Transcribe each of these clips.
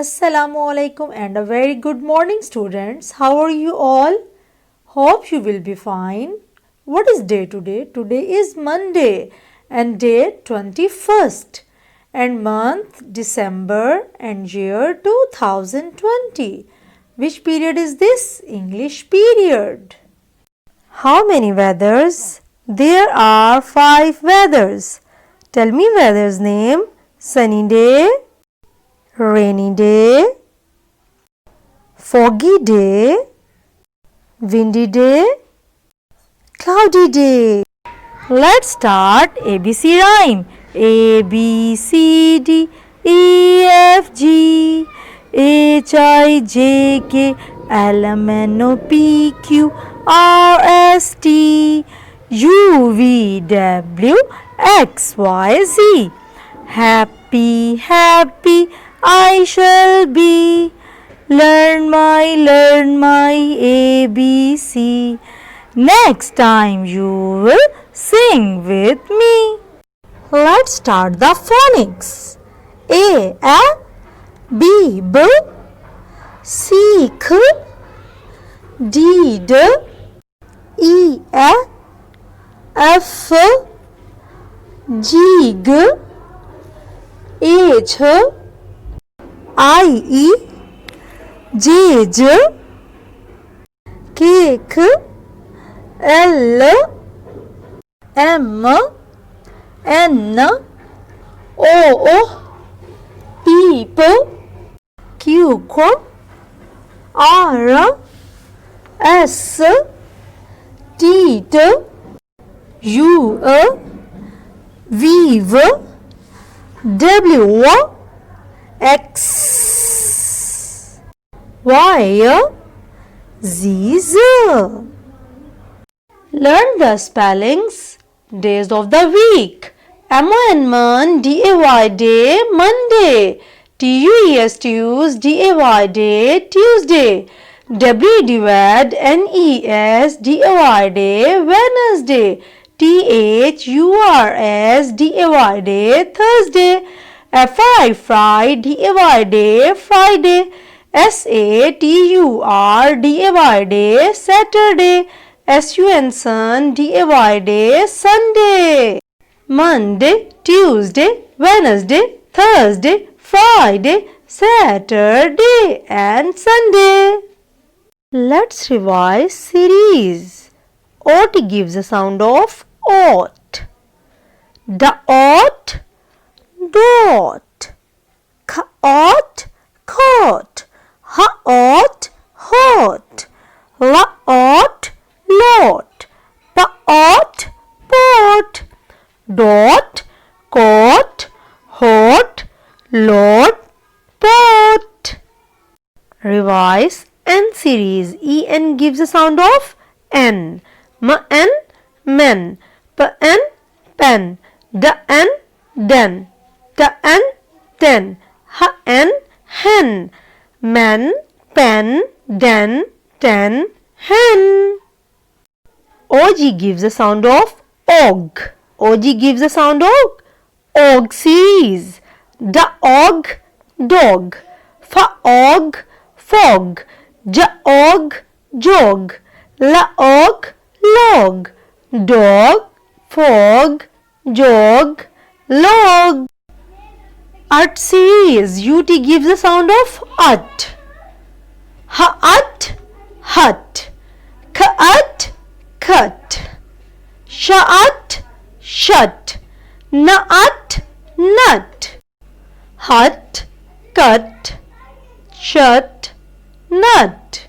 Assalamu alaikum and a very good morning, students. How are you all? Hope you will be fine. What is day today? Today is Monday and day 21st and month December and year 2020. Which period is this? English period. How many weathers? There are 5 weathers. Tell me weather's name. Sunny day, rainy day, foggy day, windy day, cloudy day. Let's start ABC rhyme. A, B, C, D, E, F, G, H, I, J, K, L, M, N, O, P, Q, R, S, T, U, V, W, X, Y, Z. Happy, happy, I shall be. Learn my ABC. Next time you will sing with me. Let's start the phonics. A, B, B, C, C, D, D, E, F, G, G, H, I, E, J, J, K, K, L, M, N, O, P, P, Q, R, S, T, T, U, V, W, X, Y, Z. Learn the spellings. Days of the week. MON, DAY, day, Monday. TUES, DAY, day, Tuesday. WED, NES, DAY, day, Wednesday. THURS, DAY, day, Thursday. FRI, DAY, day, Friday. SATUR, DAY, day, Saturday. SUN, DAY, day, Sunday. Monday, Tuesday, Wednesday, Thursday, Friday, Saturday and Sunday. Let's revise series. OT gives the sound of ought. The ought, dot. Ought, caught. Ought, hot. Ought, lot. Ought, pot. Dot, caught, hot, lot, pot. Revise N series. EN gives the sound of N. MN, men. PN, pen. DN, den. TN, ten. HN, hen. Men, pen, den, ten, hen. OG gives the sound of og. OG gives the sound of og series. Og, dog. Og, fog. Og, jog. Og, log. Dog, fog, jog, log. Ut series. UT gives the sound of ut. Hut, hut. Cut, cut. Shut, shut. Nut, nut. Hut, cut, shut, nut.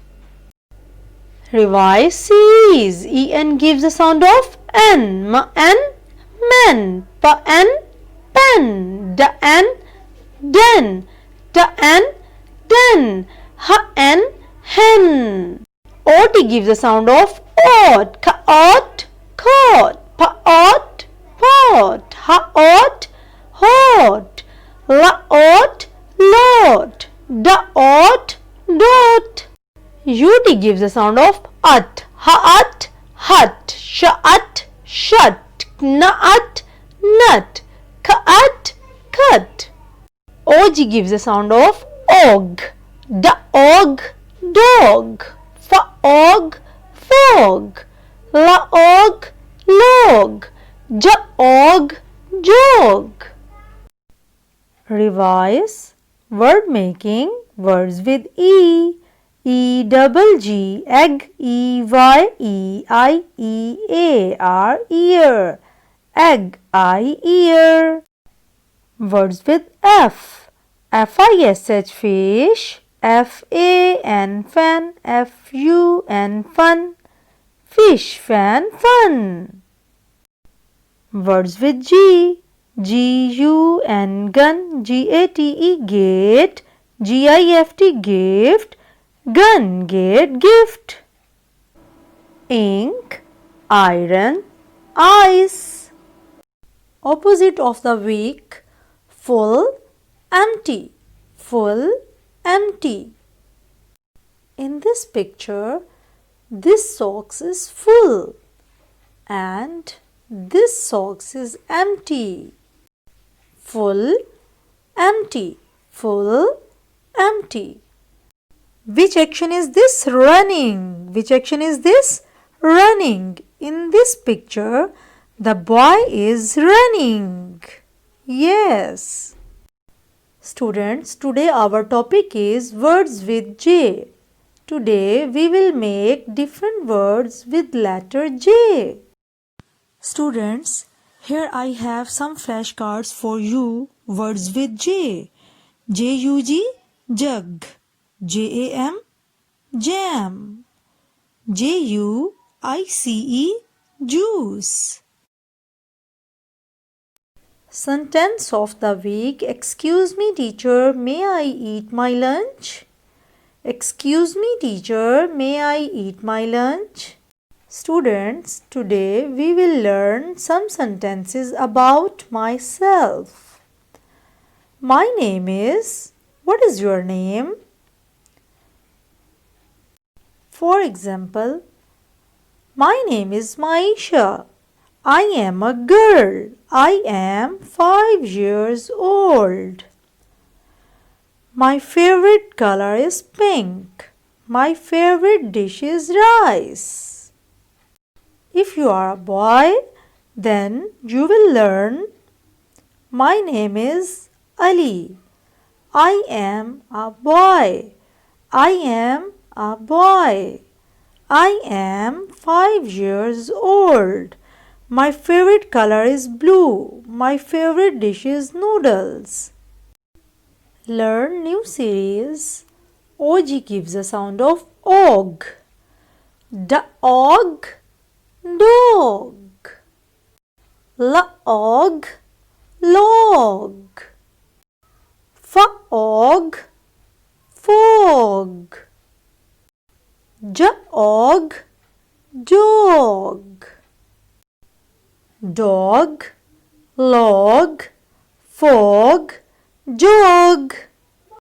Revise series. EN gives the sound of N. Men, men. PN, pen. DN, den. TN, den. HN, hen. OT gives the sound of ought. Ought, caught. Ought, pot. Ought, hot. Ought, lot. Ought, dot. UT gives the sound of ut. Hut, hut. Shut, shut. Nut, nut. Cut, cut. OG gives the sound of og, dog, dog, fog, fog, laog, log, jog, jog. Revise word making words with E. Double G, egg, E-Y-E-I-E-A-R, ear, egg, ear. Words with F. F-I-S-H, fish, F-A-N, fan, F-U-N, fun, fish, fan, fun. Words with G. G-U-N, gun, G-A-T-E, gate, G-I-F-T, gift, gun, gate, gift. Ink, iron, ice. Opposite of the week, full, empty, full, empty. In this picture, this socks is full and this socks is empty. Full, empty, full, empty. Which action is this? Running. Which action is this? Running. In this picture, the boy is running. Yes. Students, today our topic is words with J. Today we will make different words with letter J. Students, here I have some flashcards for you. Words with J. J-U-G, jug. J-A-M, jam. J-U-I-C-E, juice. Sentence of the week. Excuse me, teacher, may I eat my lunch? Excuse me, teacher, may I eat my lunch? Students, today we will learn some sentences about myself. My name is. What is your name? For example, my name is Maisha. I am a girl. I am 5 years old. My favorite color is pink. My favorite dish is rice. If you are a boy, then you will learn. My name is Ali. I am a boy. I am a boy. I am 5 years old. My favorite color is blue. My favorite dish is noodles. Learn new series. OG gives a sound of og. Dog, dog. Log, log. Fog, fog. Jog, jog. Dog, log, fog, jog.